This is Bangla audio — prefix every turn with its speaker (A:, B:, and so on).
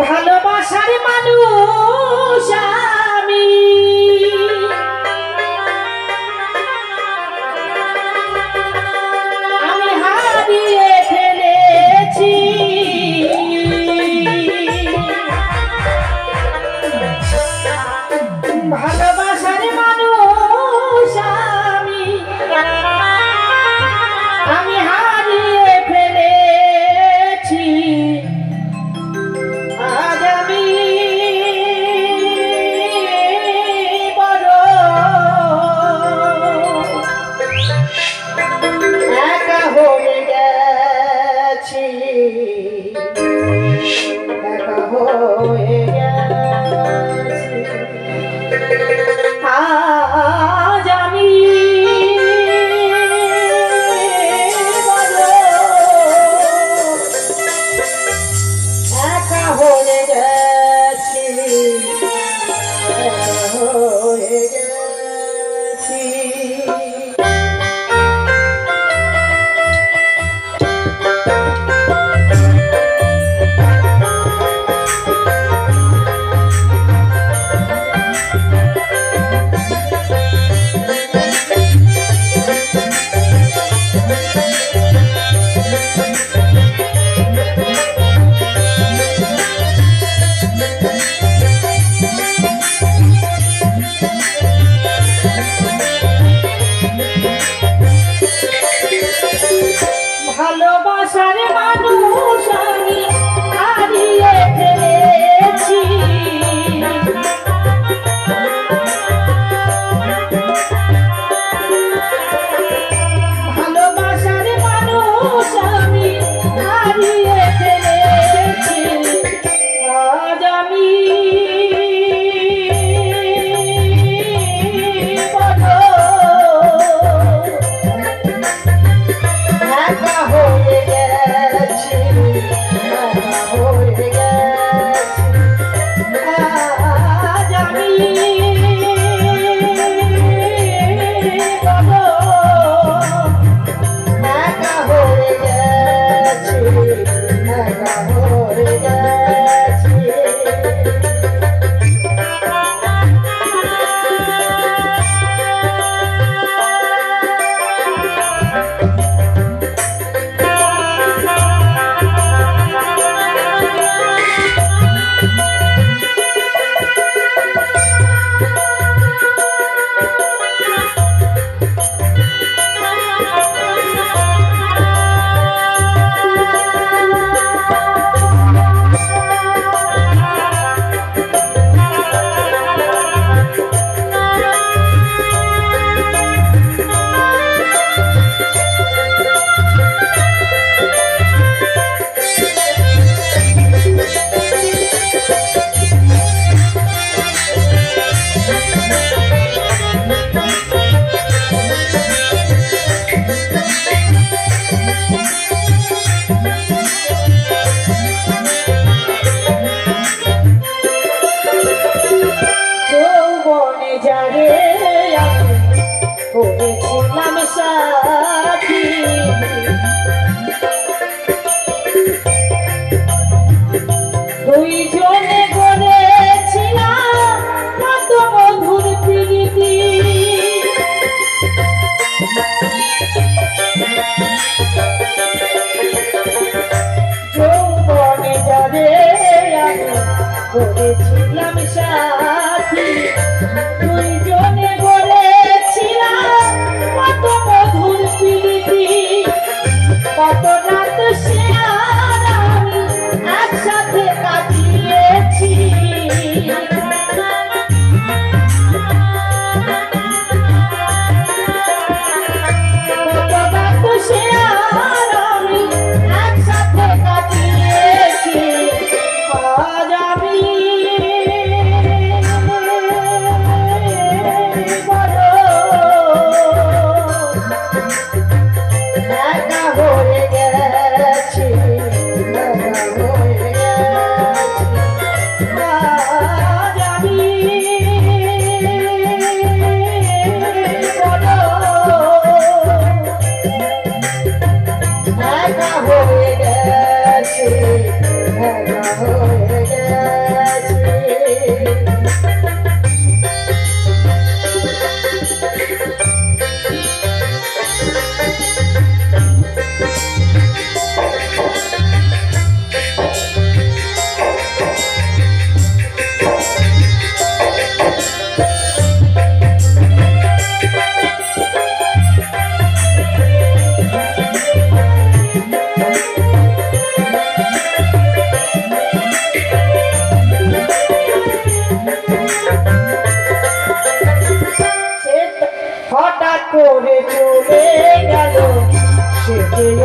A: ভালোবাসার মানুষ আমি হারিয়ে ফেলেছি ভালোবাসার মানুষ আমি হারিয়ে ফেলেছি আজ আমি বড় একা হয়ে গেছি একা হয়ে গেছি আজ আমি বড় একা হয়ে গেছি একা হয়ে গেছি ভালোবাসার মানুষ আমি হারিয়ে ফেলেছি ভালোবাসার মানুষ আমি হারিয়ে ফেলেছি আজ আমি একা হয়ে গেছি একা হয়ে গেছি আজ আমি বড় একা হয়ে গেছি একা হয়ে গেছি যারে করেছিলাম সাথী দুইজনে করেছিলাম কত মধুর প্রীতি যৌবনে যারে করেছিলাম সাথী দুইজনে বলেছিলাম কত মধুর প্রীতি কত রাত সে আর আমি একসাথে কাটিয়েছি কত রাত সে আর আমি একসাথে কাটিয়েছি আজ আমি একা হয়ে গেছে যেও